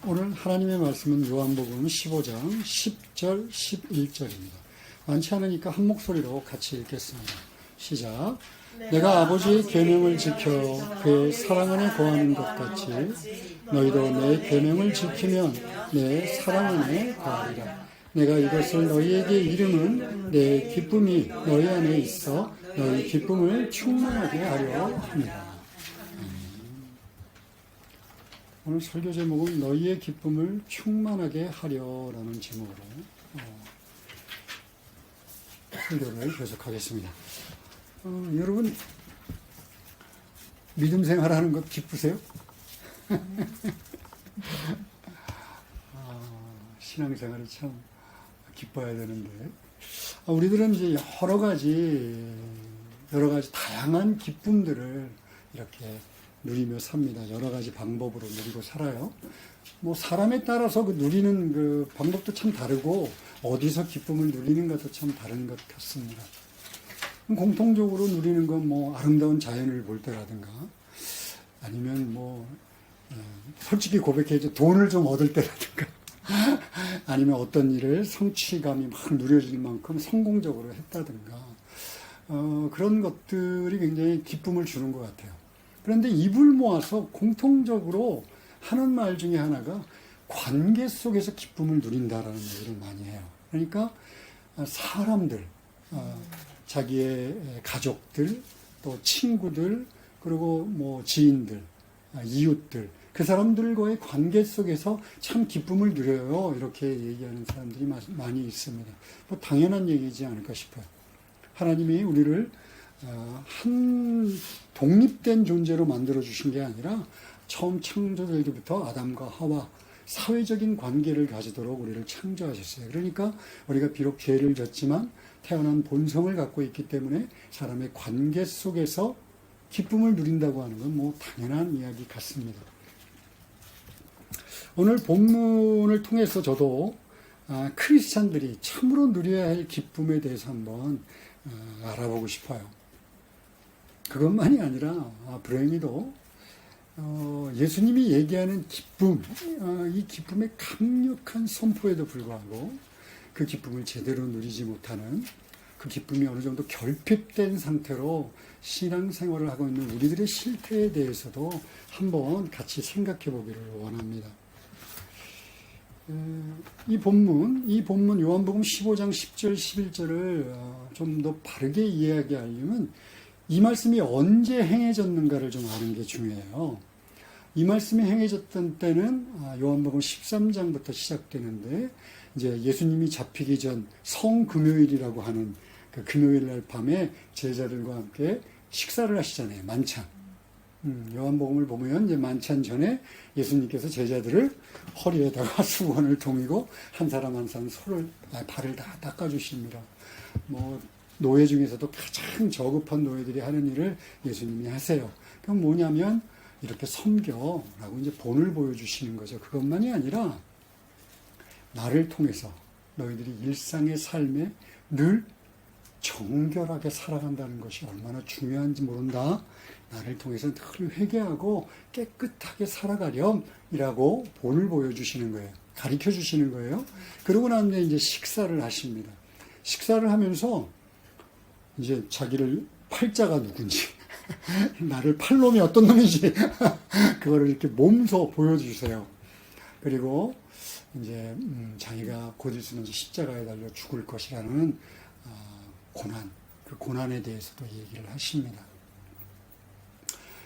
오늘 하나님의 말씀은 요한복음 15장 10절, 11절입니다. 많지 않으니까 한 목소리로 같이 읽겠습니다. 시작. 내가 아버지의 계명을 지켜 그의 사랑 안에 거하는 것 같이 너희도 내 계명을 지키면 내 사랑 안에 거하리라. 내가 이것을 너희에게 이름은 내 기쁨이 너희 안에 있어 너희 기쁨을 충만하게 하려 합니다. 오늘 설교 제목은 너희의 기쁨을 충만하게 하려라는 제목으로 설교를 계속하겠습니다. 여러분 믿음 생활하는 것 기쁘세요? 신앙생활이 참 기뻐야 되는데 우리들은 이제 여러 가지 다양한 기쁨들을 이렇게 누리며 삽니다. 여러 가지 방법으로 누리고 살아요. 뭐 사람에 따라서 그 누리는 그 방법도 참 다르고 어디서 기쁨을 누리는 것도 참 다른 것 같습니다. 공통적으로 누리는 건 뭐 아름다운 자연을 볼 때라든가 아니면 뭐 솔직히 고백해야죠. 돈을 좀 얻을 때라든가 아니면 어떤 일을 성취감이 막 누려질 만큼 성공적으로 했다든가 그런 것들이 굉장히 기쁨을 주는 것 같아요. 그런데 입을 모아서 공통적으로 하는 말 중에 하나가 관계 속에서 기쁨을 누린다라는 얘기를 많이 해요. 그러니까 사람들, 자기의 가족들, 또 친구들, 그리고 뭐 지인들, 이웃들, 그 사람들과의 관계 속에서 참 기쁨을 누려요. 이렇게 얘기하는 사람들이 많이 있습니다. 뭐 당연한 얘기지 않을까 싶어요. 하나님이 우리를 한 독립된 존재로 만들어 주신 게 아니라 처음 창조되기부터 아담과 하와 사회적인 관계를 가지도록 우리를 창조하셨어요. 그러니까 우리가 비록 죄를 졌지만 태어난 본성을 갖고 있기 때문에 사람의 관계 속에서 기쁨을 누린다고 하는 건 뭐 당연한 이야기 같습니다. 오늘 본문을 통해서 저도 크리스찬들이 참으로 누려야 할 기쁨에 대해서 한번 알아보고 싶어요. 그것만이 아니라 불행히도 예수님이 얘기하는 기쁨, 이 기쁨의 강력한 선포에도 불구하고 그 기쁨을 제대로 누리지 못하는 그 기쁨이 어느 정도 결핍된 상태로 신앙생활을 하고 있는 우리들의 실태에 대해서도 한번 같이 생각해 보기를 원합니다. 이 본문 요한복음 15장 10절 11절을 좀 더 바르게 이해하려면 이 말씀이 언제 행해졌는가를 좀 아는 게 중요해요. 이 말씀이 행해졌던 때는 요한복음 13장부터 시작되는데 이제 예수님이 잡히기 전 성금요일이라고 하는 그 금요일 날 밤에 제자들과 함께 식사를 하시잖아요. 만찬. 요한복음을 보면 이제 만찬 전에 예수님께서 제자들을 허리에다가 수건을 동이고 한 사람 한 사람 발을 다 닦아주십니다. 뭐 노예 중에서도 가장 저급한 노예들이 하는 일을 예수님이 하세요. 그럼 뭐냐면 이렇게 섬겨라고 이제 본을 보여주시는 거죠. 그것만이 아니라 나를 통해서 너희들이 일상의 삶에 늘 정결하게 살아간다는 것이 얼마나 중요한지 모른다. 나를 통해서 늘 회개하고 깨끗하게 살아가렴이라고 본을 보여주시는 거예요. 가르쳐 주시는 거예요. 그러고 난 뒤에 이제 식사를 하십니다. 식사를 하면서 이제 자기를 팔자가 누군지, 나를 팔 놈이 어떤 놈인지, 그거를 이렇게 몸소 보여주세요. 그리고 이제, 자기가 곧 있으면 십자가에 달려 죽을 것이라는, 고난, 그 고난에 대해서도 얘기를 하십니다.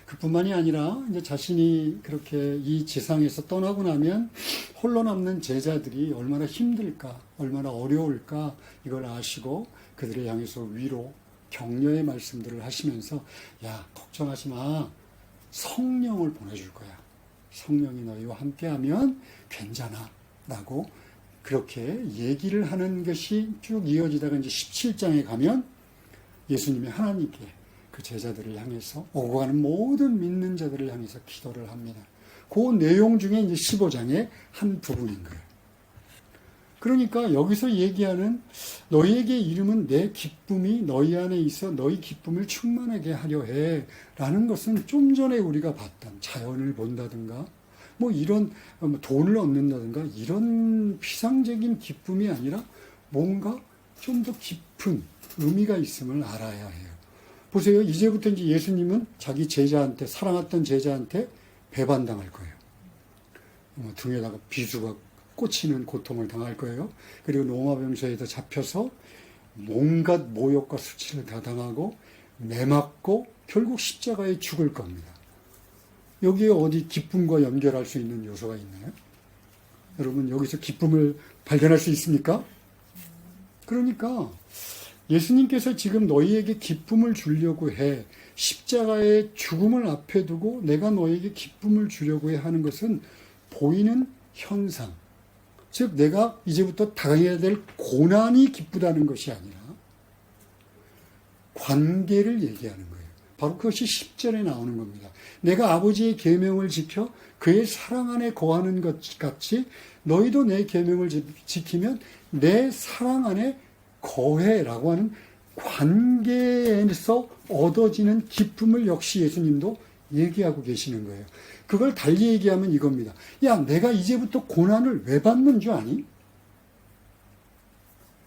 그뿐만이 아니라 이제 자신이 그렇게 이 지상에서 떠나고 나면 홀로 남는 제자들이 얼마나 힘들까, 얼마나 어려울까, 이걸 아시고 그들을 향해서 위로, 격려의 말씀들을 하시면서 야 걱정하지 마 성령을 보내줄 거야 성령이 너희와 함께하면 괜찮아 라고 그렇게 얘기를 하는 것이 쭉 이어지다가 이제 17장에 가면 예수님이 하나님께 그 제자들을 향해서 오고 가는 모든 믿는 자들을 향해서 기도를 합니다. 그 내용 중에 이제 15장의 한 부분인 거예요. 그러니까 여기서 얘기하는 너희에게 이름은 내 기쁨이 너희 안에 있어 너희 기쁨을 충만하게 하려 해 라는 것은 좀 전에 우리가 봤던 자연을 본다든가 뭐 이런 돈을 얻는다든가 이런 피상적인 기쁨이 아니라 뭔가 좀 더 깊은 의미가 있음을 알아야 해요. 보세요. 이제부터 이제 예수님은 자기 제자한테, 사랑했던 제자한테 배반당할 거예요. 등에다가 비수가 꽂히는 고통을 당할 거예요. 그리고 로마병사에도 잡혀서 온갖 모욕과 수치를 다 당하고 매맞고 결국 십자가에 죽을 겁니다. 여기에 어디 기쁨과 연결할 수 있는 요소가 있나요? 여러분 여기서 기쁨을 발견할 수 있습니까? 그러니까 예수님께서 지금 너희에게 기쁨을 주려고 해 십자가의 죽음을 앞에 두고 내가 너희에게 기쁨을 주려고 해 하는 것은 보이는 현상, 즉 내가 이제부터 당해야 될 고난이 기쁘다는 것이 아니라 관계를 얘기하는 거예요. 바로 그것이 10절에 나오는 겁니다. 내가 아버지의 계명을 지켜 그의 사랑 안에 거하는 것 같이 너희도 내 계명을 지키면 내 사랑 안에 거해라고 하는 관계에서 얻어지는 기쁨을 역시 예수님도 얘기하고 계시는 거예요. 그걸 달리 얘기하면 이겁니다. 야, 내가 이제부터 고난을 왜 받는 줄 아니?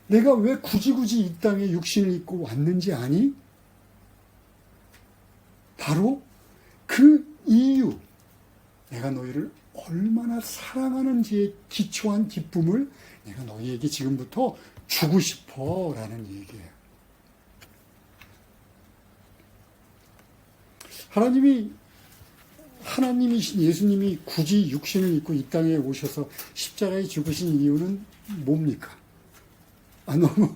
내가 왜 굳이 이 땅에 육신을 입고 왔는지 아니? 바로 그 이유, 내가 너희를 얼마나 사랑하는지에 기초한 기쁨을 내가 너희에게 지금부터 주고 싶어 라는 얘기예요. 하나님이신 예수님이 굳이 육신을 입고 이 땅에 오셔서 십자가에 죽으신 이유는 뭡니까? 너무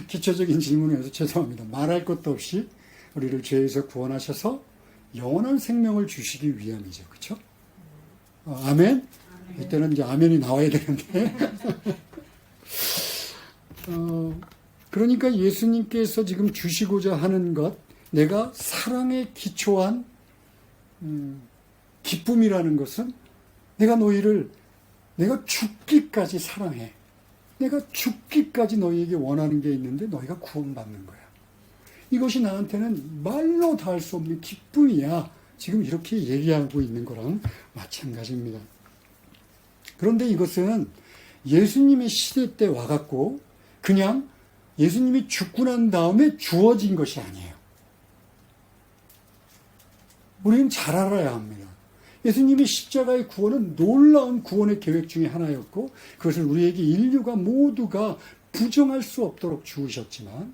기초적인 질문이어서 죄송합니다. 말할 것도 없이 우리를 죄에서 구원하셔서 영원한 생명을 주시기 위함이죠. 그렇죠? 아멘? 이때는 이제 아멘이 나와야 되는데 그러니까 예수님께서 지금 주시고자 하는 것, 내가 사랑에 기초한 기쁨이라는 것은 내가 너희를 내가 죽기까지 사랑해. 내가 죽기까지 너희에게 원하는 게 있는데 너희가 구원받는 거야. 이것이 나한테는 말로 다 할 수 없는 기쁨이야. 지금 이렇게 얘기하고 있는 거랑 마찬가지입니다. 그런데 이것은 예수님의 시대 때 와갖고 그냥 예수님이 죽고 난 다음에 주어진 것이 아니에요. 우리는 잘 알아야 합니다. 예수님이 십자가의 구원은 놀라운 구원의 계획 중에 하나였고 그것을 우리에게 인류가 모두가 부정할 수 없도록 주으셨지만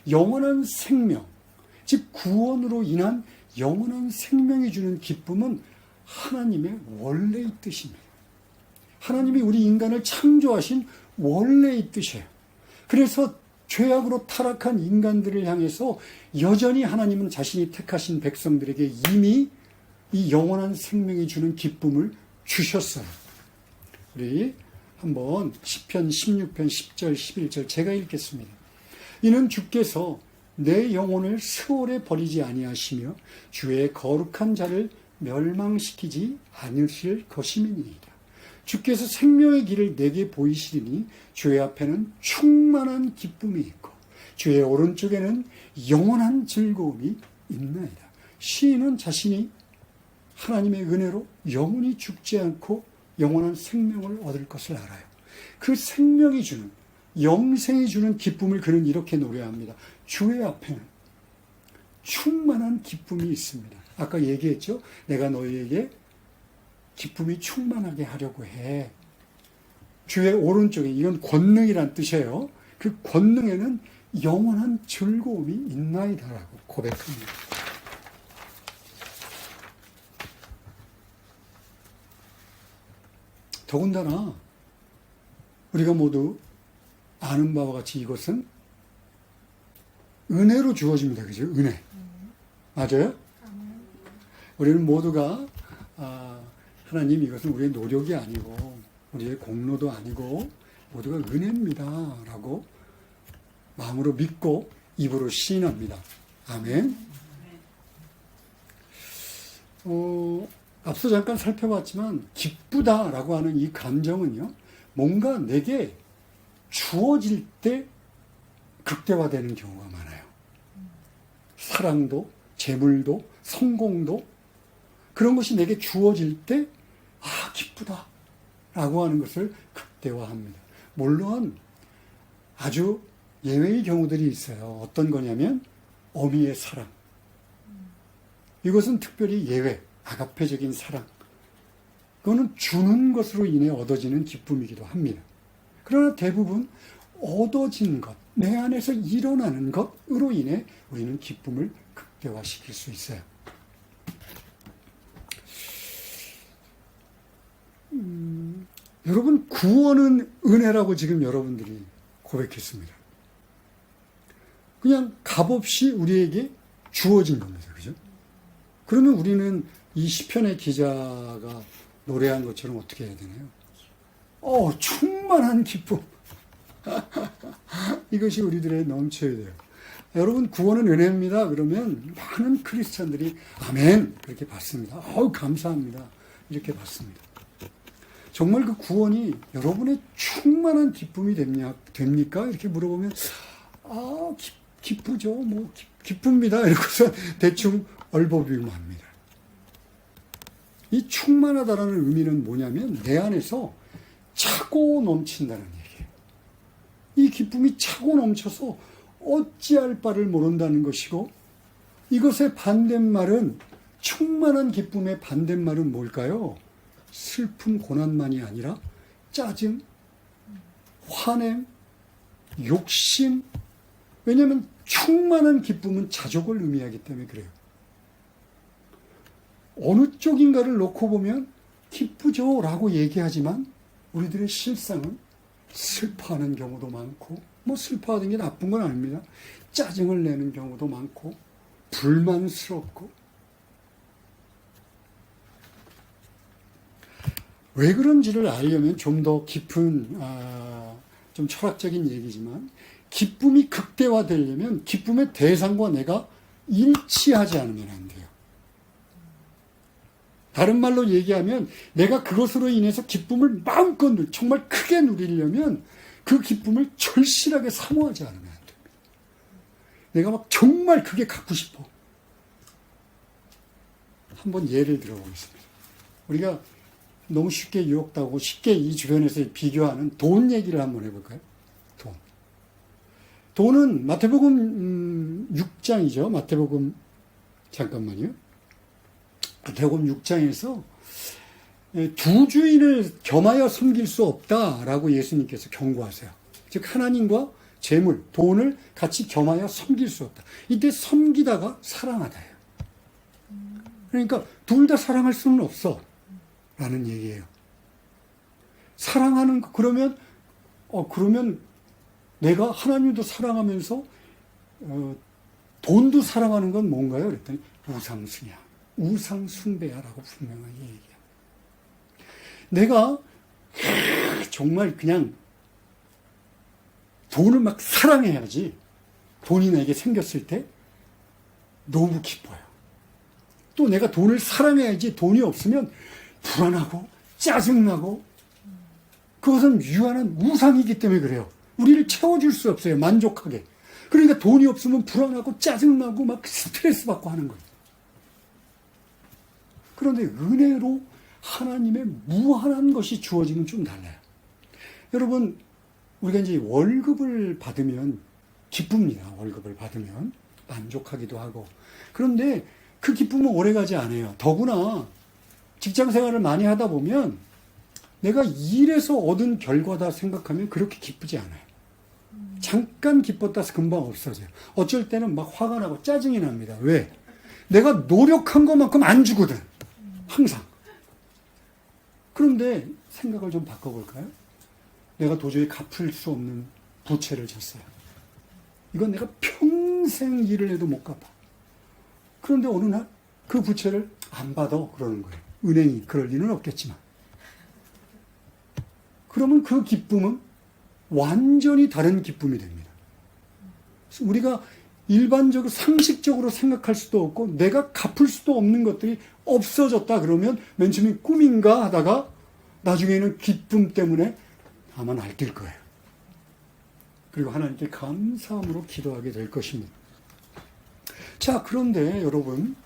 영원한 생명, 즉 구원으로 인한 영원한 생명이 주는 기쁨은 하나님의 원래의 뜻입니다. 하나님이 우리 인간을 창조하신 원래의 뜻이에요. 그래서 죄악으로 타락한 인간들을 향해서 여전히 하나님은 자신이 택하신 백성들에게 이미 이 영원한 생명이 주는 기쁨을 주셨어요. 우리 한번 시편 16편 10절 11절 제가 읽겠습니다. 이는 주께서 내 영혼을 스올에 버리지 아니하시며 주의 거룩한 자를 멸망시키지 않으실 것임이니이다. 주께서 생명의 길을 내게 보이시리니 주의 앞에는 충만한 기쁨이 있고 주의 오른쪽에는 영원한 즐거움이 있나이다. 시인은 자신이 하나님의 은혜로 영원히 죽지 않고 영원한 생명을 얻을 것을 알아요. 그 생명이 주는, 영생이 주는 기쁨을 그는 이렇게 노래합니다. 주의 앞에는 충만한 기쁨이 있습니다. 아까 얘기했죠? 내가 너희에게 기쁨이 충만하게 하려고 해. 주의 오른쪽에, 이건 권능이란 뜻이에요. 그 권능에는 영원한 즐거움이 있나이다라고 고백합니다. 더군다나 우리가 모두 아는 바와 같이 이것은 은혜로 주어집니다. 그죠? 은혜. 맞아요? 우리는 모두가 하나님 이것은 우리의 노력이 아니고 우리의 공로도 아니고 모두가 은혜입니다. 라고 마음으로 믿고 입으로 시인합니다. 아멘. 앞서 잠깐 살펴봤지만 기쁘다라고 하는 이 감정은요. 뭔가 내게 주어질 때 극대화되는 경우가 많아요. 사랑도, 재물도, 성공도 그런 것이 내게 주어질 때 아, 기쁘다 라고 하는 것을 극대화합니다. 물론 아주 예외의 경우들이 있어요. 어떤 거냐면 어미의 사랑. 이것은 특별히 예외, 아가페적인 사랑. 그거는 주는 것으로 인해 얻어지는 기쁨이기도 합니다. 그러나 대부분 얻어진 것, 내 안에서 일어나는 것으로 인해 우리는 기쁨을 극대화시킬 수 있어요. 여러분, 구원은 은혜라고 지금 여러분들이 고백했습니다. 그냥 값없이 우리에게 주어진 겁니다. 그죠? 그러면 우리는 이 시편의 기자가 노래한 것처럼 어떻게 해야 되나요? 충만한 기쁨. 이것이 우리들의 넘쳐야 돼요. 여러분, 구원은 은혜입니다. 그러면 많은 크리스찬들이 아멘 그렇게 받습니다. 감사합니다. 이렇게 받습니다. 정말 그 구원이 여러분의 충만한 기쁨이 됩니까? 이렇게 물어보면 기쁘죠. 기쁩니다. 이러고서 대충 얼버비우면 합니다. 이 충만하다라는 의미는 뭐냐면 내 안에서 차고 넘친다는 얘기예요. 이 기쁨이 차고 넘쳐서 어찌할 바를 모른다는 것이고, 이것의 반대말은, 충만한 기쁨의 반대말은 뭘까요? 슬픔, 고난만이 아니라 짜증, 화냄, 욕심. 왜냐하면 충만한 기쁨은 자족을 의미하기 때문에 그래요. 어느 쪽인가를 놓고 보면 기쁘죠 라고 얘기하지만 우리들의 실상은 슬퍼하는 경우도 많고, 슬퍼하는 게 나쁜 건 아닙니다. 짜증을 내는 경우도 많고 불만스럽고. 왜 그런지를 알려면 좀 더 깊은 좀 철학적인 얘기지만, 기쁨이 극대화되려면 기쁨의 대상과 내가 일치하지 않으면 안 돼요. 다른 말로 얘기하면 내가 그것으로 인해서 기쁨을 마음껏 정말 크게 누리려면 그 기쁨을 절실하게 사모하지 않으면 안 됩니다. 내가 막 정말 그게 갖고 싶어. 한번 예를 들어보겠습니다. 우리가 너무 쉽게 유혹당하고 쉽게 이 주변에서 비교하는 돈 얘기를 한번 해볼까요? 돈은 마태복음 6장이죠. 마태복음 잠깐만요. 마태복음 6장에서 두 주인을 겸하여 섬길 수 없다라고 예수님께서 경고하세요. 즉 하나님과 재물, 돈을 같이 겸하여 섬길 수 없다. 이때 섬기다가 사랑하다예요. 그러니까 둘 다 사랑할 수는 없어 라는 얘기예요. 사랑하는 거, 그러면 내가 하나님도 사랑하면서 돈도 사랑하는 건 뭔가요? 그랬더니 우상숭야, 우상숭배야라고 분명하게 얘기해요. 내가 정말 그냥 돈을 막 사랑해야지 돈이 내게 생겼을 때 너무 기뻐요. 또 내가 돈을 사랑해야지 돈이 없으면 불안하고 짜증나고, 그것은 유한한 우상이기 때문에 그래요. 우리를 채워줄 수 없어요. 만족하게. 그러니까 돈이 없으면 불안하고 짜증나고 막 스트레스 받고 하는 거예요. 그런데 은혜로 하나님의 무한한 것이 주어지면 좀 달라요. 여러분, 우리가 이제 월급을 받으면 기쁩니다. 월급을 받으면 만족하기도 하고. 그런데 그 기쁨은 오래가지 않아요. 더구나 직장 생활을 많이 하다 보면 내가 일해서 얻은 결과다 생각하면 그렇게 기쁘지 않아요. 잠깐 기뻤다 금방 없어져요. 어쩔 때는 막 화가 나고 짜증이 납니다. 왜? 내가 노력한 것만큼 안 주거든. 항상. 그런데 생각을 좀 바꿔볼까요? 내가 도저히 갚을 수 없는 부채를 졌어요. 이건 내가 평생 일을 해도 못 갚아. 그런데 어느 날 그 부채를 안 받아 그러는 거예요. 은행이 그럴 리는 없겠지만. 그러면 그 기쁨은 완전히 다른 기쁨이 됩니다. 우리가 일반적으로 상식적으로 생각할 수도 없고 내가 갚을 수도 없는 것들이 없어졌다 그러면 맨 처음에 꿈인가 하다가 나중에는 기쁨 때문에 아마 날뛸 거예요. 그리고 하나님께 감사함으로 기도하게 될 것입니다. 자, 그런데 여러분,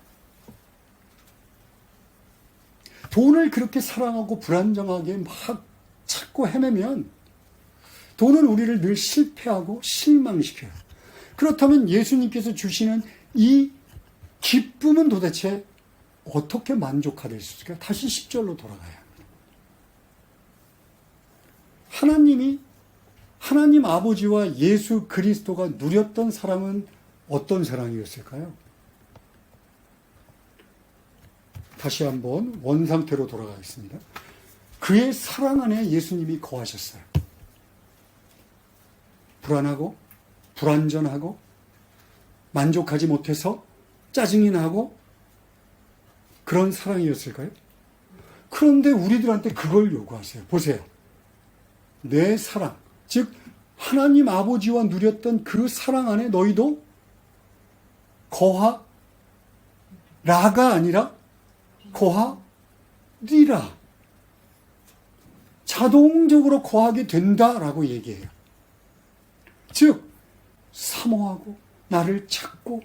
돈을 그렇게 사랑하고 불안정하게 막 찾고 헤매면 돈은 우리를 늘 실패하고 실망시켜요. 그렇다면 예수님께서 주시는 이 기쁨은 도대체 어떻게 만족할 수 있을까요? 다시 10절로 돌아가야 합니다. 하나님 아버지와 예수 그리스도가 누렸던 사랑은 어떤 사랑이었을까요? 다시 한번 원상태로 돌아가겠습니다. 그의 사랑 안에 예수님이 거하셨어요. 불안하고 불안전하고 만족하지 못해서 짜증이 나고 그런 사랑이었을까요? 그런데 우리들한테 그걸 요구하세요. 보세요. 내 사랑, 즉 하나님 아버지와 누렸던 그 사랑 안에 너희도 거하라가 아니라 거하리라. 자동적으로 거하게 된다라고 얘기해요. 즉 사모하고 나를 찾고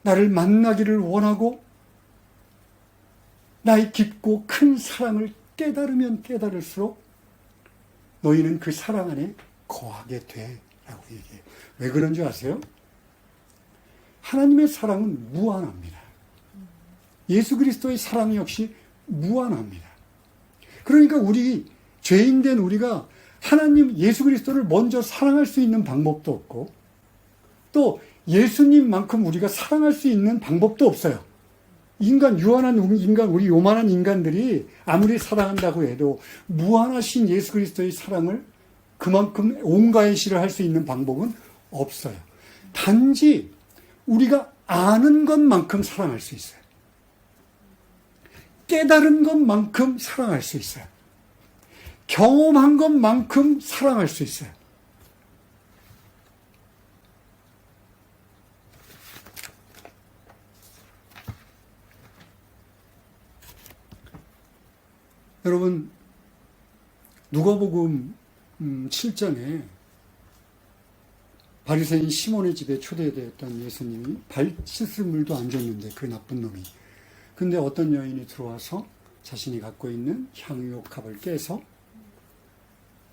나를 만나기를 원하고 나의 깊고 큰 사랑을 깨달으면 깨달을수록 너희는 그 사랑 안에 거하게 돼 라고 얘기해요. 왜 그런 줄 아세요? 하나님의 사랑은 무한합니다. 예수 그리스도의 사랑 역시 무한합니다. 그러니까 우리 죄인된 우리가 하나님 예수 그리스도를 먼저 사랑할 수 있는 방법도 없고 또 예수님만큼 우리가 사랑할 수 있는 방법도 없어요. 유한한 인간, 우리 요만한 인간들이 아무리 사랑한다고 해도 무한하신 예수 그리스도의 사랑을 그만큼 온가해시를 할 수 있는 방법은 없어요. 단지 우리가 아는 것만큼 사랑할 수 있어요. 깨달은 것만큼 사랑할 수 있어요. 경험한 것만큼 사랑할 수 있어요. 여러분, 누가복음 7장에 바리새인 시몬의 집에 초대되었던 예수님이 발 씻을 물도 안 줬는데 그 나쁜 놈이. 근데 어떤 여인이 들어와서 자신이 갖고 있는 향유옥합을 깨서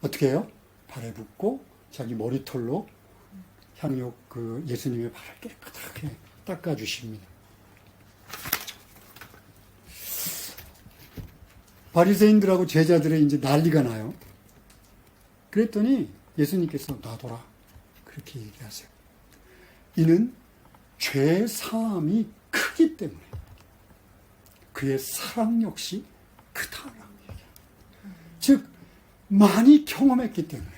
어떻게 해요? 발에 붓고 자기 머리털로 향유옥 예수님의 발을 깨끗하게 닦아주십니다. 바리새인들하고 제자들의 이제 난리가 나요. 그랬더니 예수님께서 놔둬라. 그렇게 얘기하세요. 이는 죄 사함이 크기 때문에 그의 사랑 역시 크다라고 얘기해요. 즉 많이 경험했기 때문에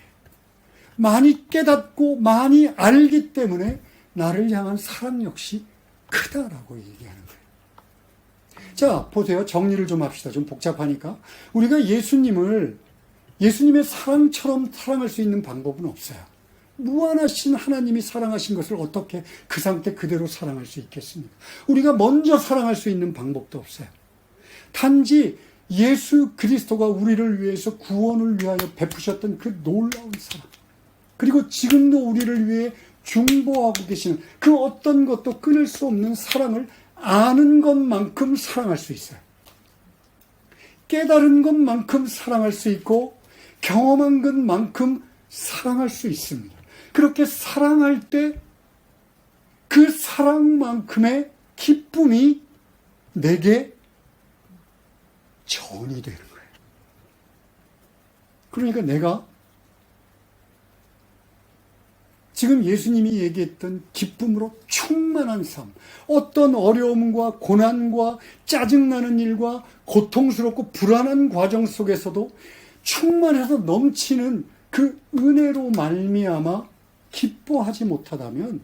많이 깨닫고 많이 알기 때문에 나를 향한 사랑 역시 크다라고 얘기하는 거예요. 자, 보세요. 정리를 좀 합시다. 좀 복잡하니까. 우리가 예수님의 사랑처럼 사랑할 수 있는 방법은 없어요. 무한하신 하나님이 사랑하신 것을 어떻게 그 상태 그대로 사랑할 수 있겠습니까? 우리가 먼저 사랑할 수 있는 방법도 없어요. 단지 예수 그리스도가 우리를 위해서 구원을 위하여 베푸셨던 그 놀라운 사랑, 그리고 지금도 우리를 위해 중보하고 계시는 그 어떤 것도 끊을 수 없는 사랑을 아는 것만큼 사랑할 수 있어요. 깨달은 것만큼 사랑할 수 있고 경험한 것만큼 사랑할 수 있습니다. 그렇게 사랑할 때 그 사랑만큼의 기쁨이 내게 전이 되는 거예요. 그러니까 내가 지금 예수님이 얘기했던 기쁨으로 충만한 삶, 어떤 어려움과 고난과 짜증나는 일과 고통스럽고 불안한 과정 속에서도 충만해서 넘치는 그 은혜로 말미암아 기뻐하지 못하다면,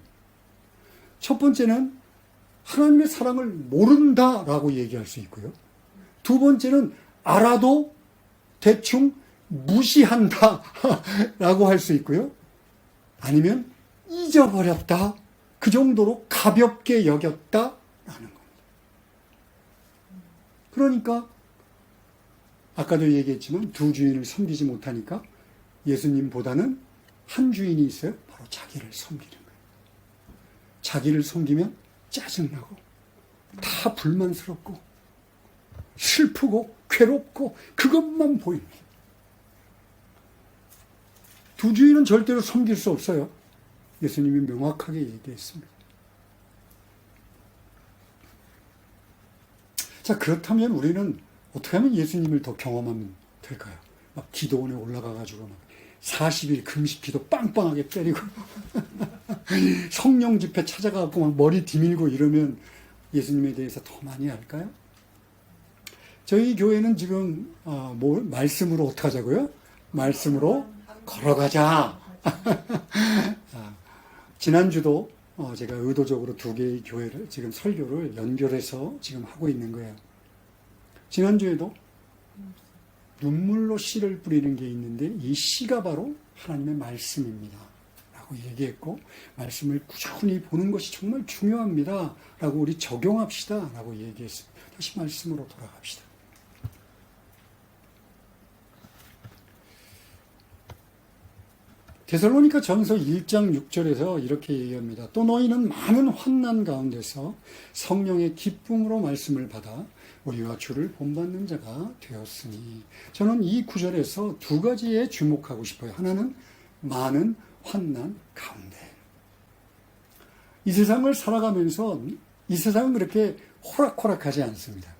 첫 번째는 하나님의 사랑을 모른다라고 얘기할 수 있고요. 두 번째는 알아도 대충 무시한다라고 할 수 있고요. 아니면 잊어버렸다, 그 정도로 가볍게 여겼다라는 겁니다. 그러니까 아까도 얘기했지만 두 주인을 섬기지 못하니까 예수님보다는 한 주인이 있어요. 바로 자기를 섬기는 거예요. 자기를 섬기면 짜증나고 다 불만스럽고 슬프고 괴롭고 그것만 보입니다. 두 주인은 절대로 섬길 수 없어요. 예수님이 명확하게 얘기했습니다. 자, 그렇다면 우리는 어떻게 하면 예수님을 더 경험하면 될까요? 막 기도원에 올라가가지고 막 40일 금식 기도 빵빵하게 때리고 성령 집회 찾아가고 막 머리 디밀고 이러면 예수님에 대해서 더 많이 알까요? 저희 교회는 지금 말씀으로 어떻게 하자고요? 말씀으로 걸어가자. 지난주도 제가 의도적으로 두 개의 교회를 지금 설교를 연결해서 지금 하고 있는 거예요. 지난주에도 눈물로 씨를 뿌리는 게 있는데 이 씨가 바로 하나님의 말씀입니다 라고 얘기했고, 말씀을 꾸준히 보는 것이 정말 중요합니다 라고 우리 적용합시다 라고 얘기했습니다. 다시 말씀으로 돌아갑시다. 데살로니가 전서 1장 6절에서 이렇게 얘기합니다. 또 너희는 많은 환난 가운데서 성령의 기쁨으로 말씀을 받아 우리와 주를 본받는 자가 되었으니. 저는 이 구절에서 두 가지에 주목하고 싶어요. 하나는 많은 환난 가운데. 이 세상을 살아가면서 이 세상은 그렇게 호락호락하지 않습니다.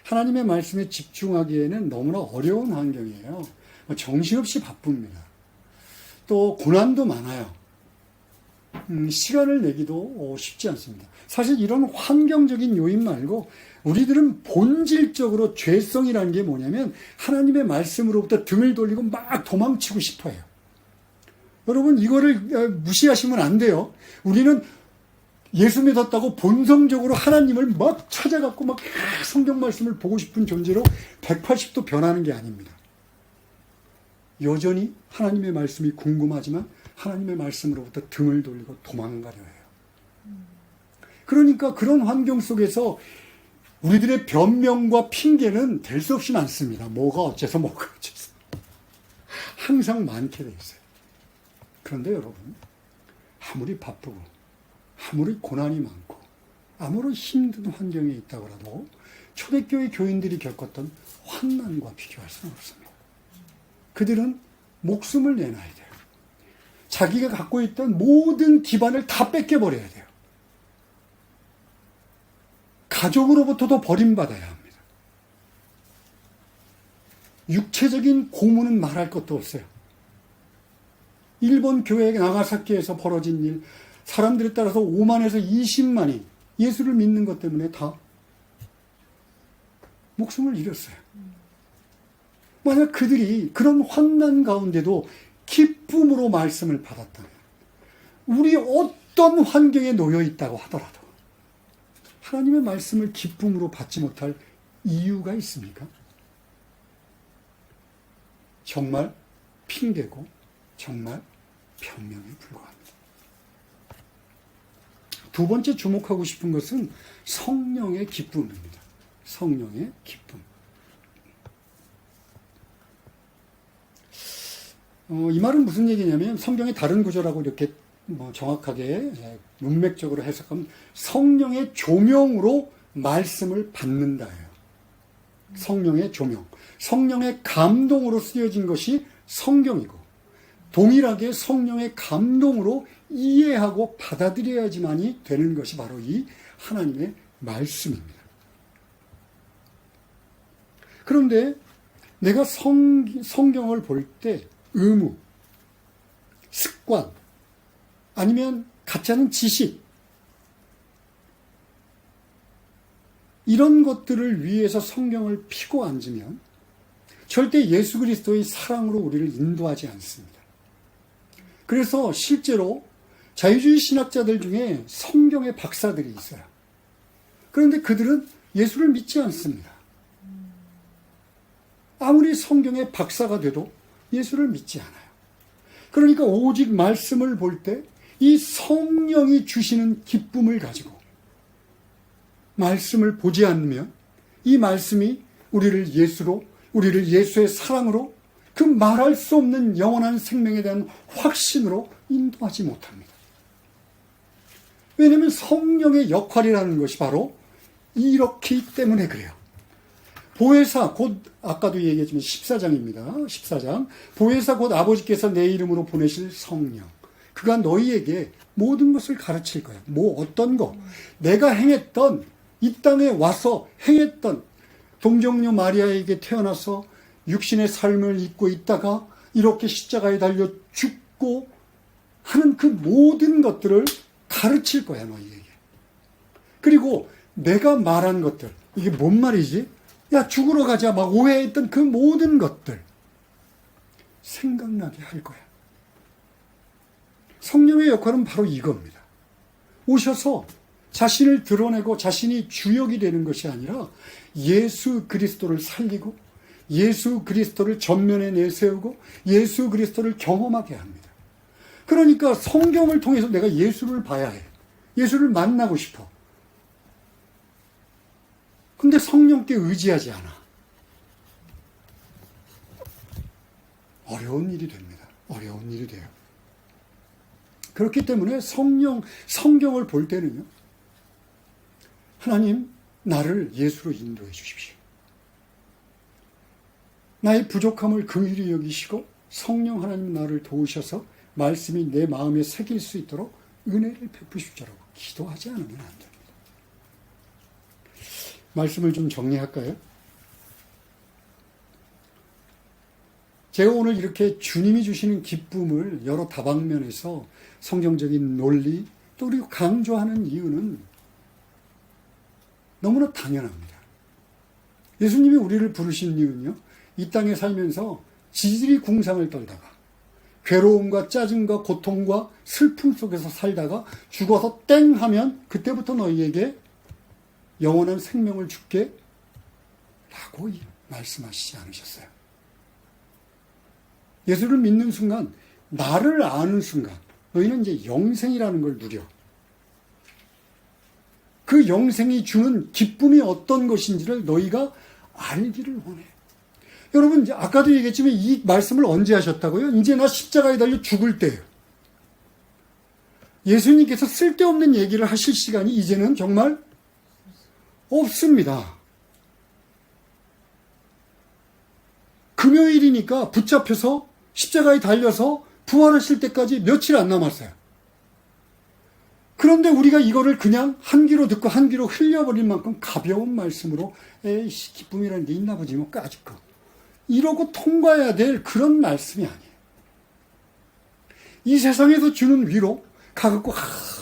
하나님의 말씀에 집중하기에는 너무나 어려운 환경이에요. 정신없이 바쁩니다. 또 고난도 많아요. 시간을 내기도 쉽지 않습니다. 사실 이런 환경적인 요인 말고 우리들은 본질적으로 죄성이라는 게 뭐냐면 하나님의 말씀으로부터 등을 돌리고 막 도망치고 싶어요. 여러분, 이거를 무시하시면 안 돼요. 우리는 예수 믿었다고 본성적으로 하나님을 막 찾아갖고 막 성경 말씀을 보고 싶은 존재로 180도 변하는 게 아닙니다. 여전히 하나님의 말씀이 궁금하지만 하나님의 말씀으로부터 등을 돌리고 도망가려 해요. 그러니까 그런 환경 속에서 우리들의 변명과 핑계는 될 수 없이 많습니다. 뭐가 어째서 뭐가 어째서. 항상 많게 돼 있어요. 그런데 여러분, 아무리 바쁘고 아무리 고난이 많고 아무리 힘든 환경에 있다고 해도 초대교회 교인들이 겪었던 환난과 비교할 수는 없습니다. 그들은 목숨을 내놔야 돼요. 자기가 갖고 있던 모든 기반을 다 뺏겨버려야 돼요. 가족으로부터도 버림받아야 합니다. 육체적인 고문은 말할 것도 없어요. 일본 교회 나가사키에서 벌어진 일, 사람들에 따라서 5만에서 20만이 예수를 믿는 것 때문에 다 목숨을 잃었어요. 만약 그들이 그런 환난 가운데도 기쁨으로 말씀을 받았다면, 우리 어떤 환경에 놓여 있다고 하더라도 하나님의 말씀을 기쁨으로 받지 못할 이유가 있습니까? 정말 핑계고 정말 변명에 불과합니다. 두 번째 주목하고 싶은 것은 성령의 기쁨입니다. 성령의 기쁨. 이 말은 무슨 얘기냐면 성경의 다른 구절하고 이렇게 정확하게 문맥적으로 해석하면 성령의 조명으로 말씀을 받는다예요. 성령의 조명. 성령의 감동으로 쓰여진 것이 성경이고, 동일하게 성령의 감동으로 이해하고 받아들여야지만이 되는 것이 바로 이 하나님의 말씀입니다. 그런데 내가 성경을 볼 때 의무, 습관, 아니면 같지 않은 지식, 이런 것들을 위해서 성경을 피고 앉으면 절대 예수 그리스도의 사랑으로 우리를 인도하지 않습니다. 그래서 실제로 자유주의 신학자들 중에 성경의 박사들이 있어요. 그런데 그들은 예수를 믿지 않습니다. 아무리 성경의 박사가 돼도 예수를 믿지 않아요. 그러니까 오직 말씀을 볼 때 이 성령이 주시는 기쁨을 가지고 말씀을 보지 않으면 이 말씀이 우리를 예수로, 우리를 예수의 사랑으로, 그 말할 수 없는 영원한 생명에 대한 확신으로 인도하지 못합니다. 왜냐하면 성령의 역할이라는 것이 바로 이렇기 때문에 그래요. 보혜사 곧 아까도 얘기했지만 14장입니다. 14장. 보혜사 곧 아버지께서 내 이름으로 보내실 성령. 그가 너희에게 모든 것을 가르칠 거야. 뭐 어떤 거. 내가 행했던 이 땅에 와서 행했던 동정녀 마리아에게 태어나서 육신의 삶을 입고 있다가 이렇게 십자가에 달려 죽고 하는 그 모든 것들을 가르칠 거야, 너희에게. 그리고 내가 말한 것들, 이게 뭔 말이지? 야, 죽으러 가자, 막 오해했던 그 모든 것들 생각나게 할 거야. 성령의 역할은 바로 이겁니다. 오셔서 자신을 드러내고 자신이 주역이 되는 것이 아니라 예수 그리스도를 살리고 예수 그리스도를 전면에 내세우고 예수 그리스도를 경험하게 합니다. 그러니까 성경을 통해서 내가 예수를 봐야 해. 예수를 만나고 싶어. 근데 성령께 의지하지 않아. 어려운 일이 됩니다. 어려운 일이 돼요. 그렇기 때문에 성경을 볼 때는요, 하나님, 나를 예수로 인도해 주십시오. 나의 부족함을 긍휼히 여기시고 성령 하나님 나를 도우셔서 말씀이 내 마음에 새길 수 있도록 은혜를 베푸십시오라고 기도하지 않으면 안 됩니다. 말씀을 좀 정리할까요? 제가 오늘 이렇게 주님이 주시는 기쁨을 여러 다방면에서 성경적인 논리 또 그리고 강조하는 이유는 너무나 당연합니다. 예수님이 우리를 부르신 이유는요, 이 땅에 살면서 지질이 궁상을 떨다가 괴로움과 짜증과 고통과 슬픔 속에서 살다가 죽어서 땡 하면 그때부터 너희에게 영원한 생명을 줄게 라고 말씀하시지 않으셨어요. 예수를 믿는 순간, 나를 아는 순간 너희는 이제 영생이라는 걸 누려. 그 영생이 주는 기쁨이 어떤 것인지를 너희가 알기를 원해. 여러분, 이제 아까도 얘기했지만 이 말씀을 언제 하셨다고요? 이제 나 십자가에 달려 죽을 때예요. 예수님께서 쓸데없는 얘기를 하실 시간이 이제는 정말 없습니다. 금요일이니까 붙잡혀서 십자가에 달려서 부활하실 때까지 며칠 안 남았어요. 그런데 우리가 이거를 그냥 한 귀로 듣고 한 귀로 흘려버릴 만큼 가벼운 말씀으로 에이씨, 기쁨이라는 게 있나 보지 뭐 까짓 거 이러고 통과해야 될 그런 말씀이 아니에요. 이 세상에서 주는 위로 가갖고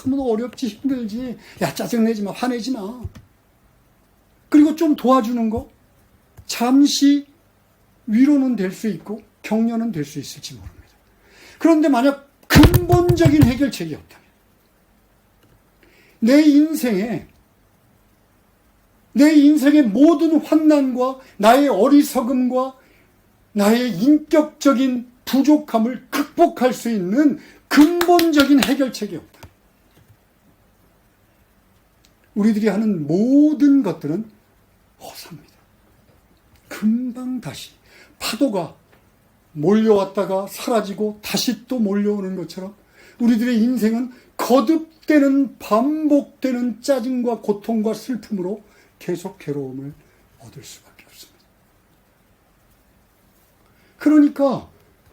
아무도 어렵지 힘들지 야 짜증내지 마 화내지 마 그리고 좀 도와주는 거 잠시 위로는 될 수 있고 격려는 될 수 있을지 모릅니다. 그런데 만약 근본적인 해결책이 없다면 내 인생의 모든 환난과 나의 어리석음과 나의 인격적인 부족함을 극복할 수 있는 근본적인 해결책이 없다. 우리들이 하는 모든 것들은 허사입니다. 금방 다시 파도가 몰려왔다가 사라지고 다시 또 몰려오는 것처럼 우리들의 인생은 거듭되는 반복되는 짜증과 고통과 슬픔으로 계속 괴로움을 얻을 수밖에 없습니다. 그러니까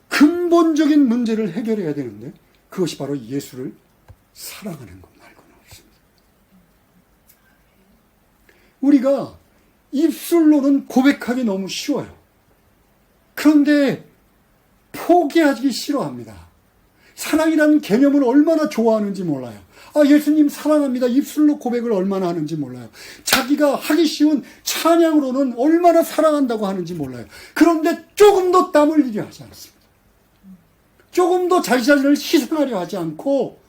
근본적인 문제를 해결해야 되는데 그것이 바로 예수를 사랑하는 것 말고는 없습니다. 우리가 입술로는 고백하기 너무 쉬워요. 그런데 포기하기 싫어합니다. 사랑이라는 개념을 얼마나 좋아하는지 몰라요. 예수님 사랑합니다. 입술로 고백을 얼마나 하는지 몰라요. 자기가 하기 쉬운 찬양으로는 얼마나 사랑한다고 하는지 몰라요. 그런데 조금 더 땀 흘리려 하지 않습니다. 조금 더 자기 자신을 희생하려 하지 않고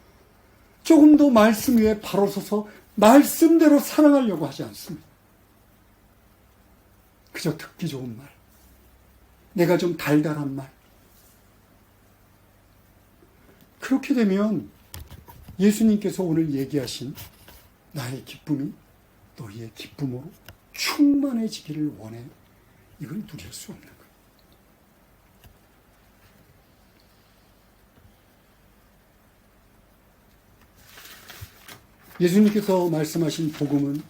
조금 더 말씀 위에 바로 서서 말씀대로 사랑하려고 하지 않습니다. 그저 듣기 좋은 말, 내가 좀 달달한 말. 그렇게 되면 예수님께서 오늘 얘기하신 나의 기쁨이 너희의 기쁨으로 충만해지기를 원해. 이걸 누릴 수 없는 거예요. 예수님께서 말씀하신 복음은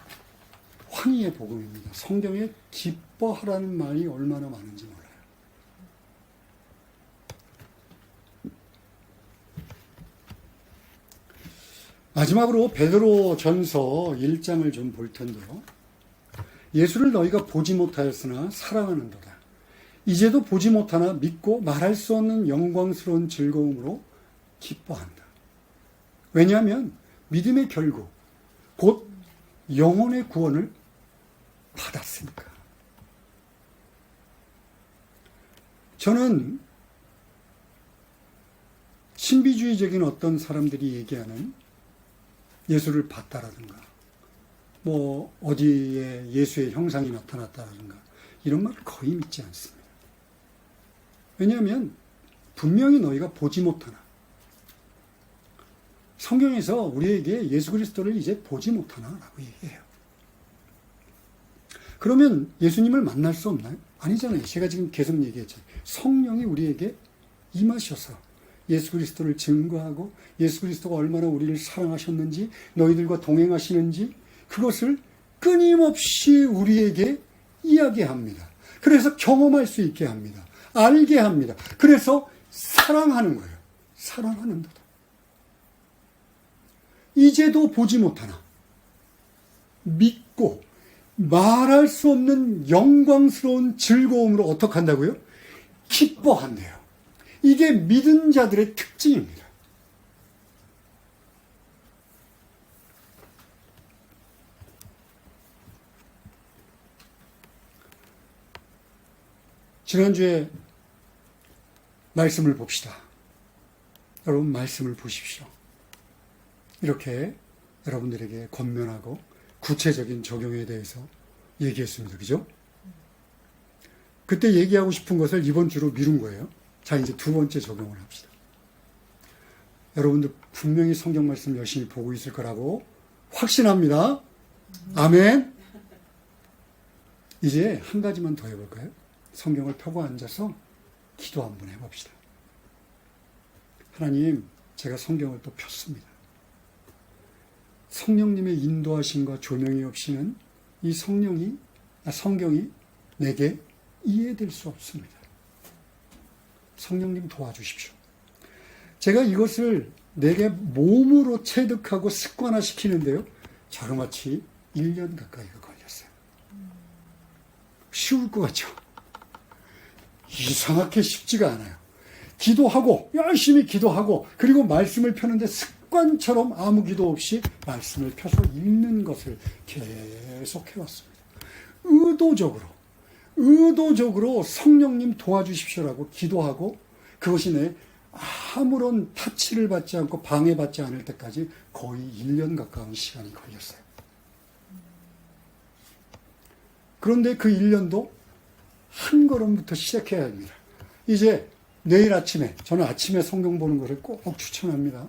항의의 복음입니다. 성경에 기뻐하라는 말이 얼마나 많은지 몰라요. 마지막으로 베드로 전서 1장을 좀 볼 텐데요. 예수를 너희가 보지 못하였으나 사랑하는도다. 이제도 보지 못하나 믿고 말할 수 없는 영광스러운 즐거움으로 기뻐한다. 왜냐하면 믿음의 결국 곧 영혼의 구원을 받았으니까. 저는 신비주의적인 어떤 사람들이 얘기하는 예수를 봤다라든가 뭐 어디에 예수의 형상이 나타났다라든가 이런 말을 거의 믿지 않습니다. 왜냐하면 분명히 너희가 보지 못하나, 성경에서 우리에게 예수 그리스도를 이제 보지 못하나라고 얘기해요. 그러면 예수님을 만날 수 없나요? 아니잖아요. 제가 지금 계속 얘기했잖아요. 성령이 우리에게 임하셔서 예수 그리스도를 증거하고 예수 그리스도가 얼마나 우리를 사랑하셨는지, 너희들과 동행하시는지 그것을 끊임없이 우리에게 이야기합니다. 그래서 경험할 수 있게 합니다. 알게 합니다. 그래서 사랑하는 거예요. 사랑하는도다. 이제도 보지 못하나 믿고 말할 수 없는 영광스러운 즐거움으로 어떻게 한다고요? 기뻐한대요. 이게 믿은 자들의 특징입니다. 지난주에 말씀을 봅시다. 여러분 말씀을 보십시오. 이렇게 여러분들에게 권면하고 구체적인 적용에 대해서 얘기했습니다. 그죠? 그때 얘기하고 싶은 것을 이번 주로 미룬 거예요. 자, 이제 두 번째 적용을 합시다. 여러분들 분명히 성경 말씀 열심히 보고 있을 거라고 확신합니다. 아멘. 이제 한 가지만 더 해볼까요? 성경을 펴고 앉아서 기도 한번 해봅시다. 하나님, 제가 성경을 또 폈습니다. 성령님의 인도하심과 조명이 없이는 이 성경이 내게 이해될 수 없습니다. 성령님 도와주십시오. 제가 이것을 내게 몸으로 체득하고 습관화시키는데요. 자그마치 1년 가까이가 걸렸어요. 쉬울 것 같죠? 이상하게 쉽지가 않아요. 기도하고 열심히 기도하고 그리고 말씀을 펴는데 습관처럼 아무 기도 없이 말씀을 펴서 읽는 것을 계속 해왔습니다. 의도적으로 성령님 도와주십시오라고 기도하고 그것이 내 아무런 타치를 받지 않고 방해받지 않을 때까지 거의 1년 가까운 시간이 걸렸어요. 그런데 그 1년도 한 걸음부터 시작해야 합니다. 이제 내일 아침에, 저는 아침에 성경 보는 것을 꼭 추천합니다.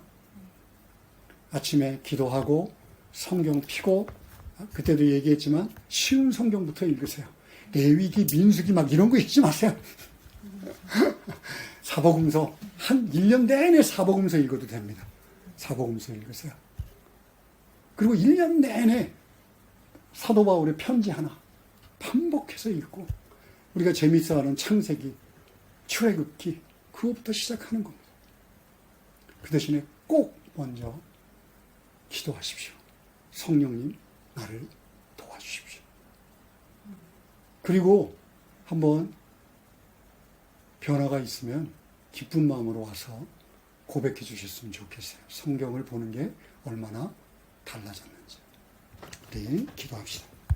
아침에 기도하고 성경 펴고, 그때도 얘기했지만 쉬운 성경부터 읽으세요. 레위기, 민수기 막 이런 거 읽지 마세요. 사복음서, 한 1년 내내 사복음서 읽어도 됩니다. 사복음서 읽으세요. 그리고 1년 내내 사도 바울의 편지 하나 반복해서 읽고, 우리가 재밌어하는 창세기, 출애굽기, 그거부터 시작하는 겁니다. 그 대신에 꼭 먼저 기도하십시오. 성령님, 나를 도와주십시오. 그리고 한번 변화가 있으면 기쁜 마음으로 와서 고백해 주셨으면 좋겠어요. 성경을 보는 게 얼마나 달라졌는지. 우리 기도합시다.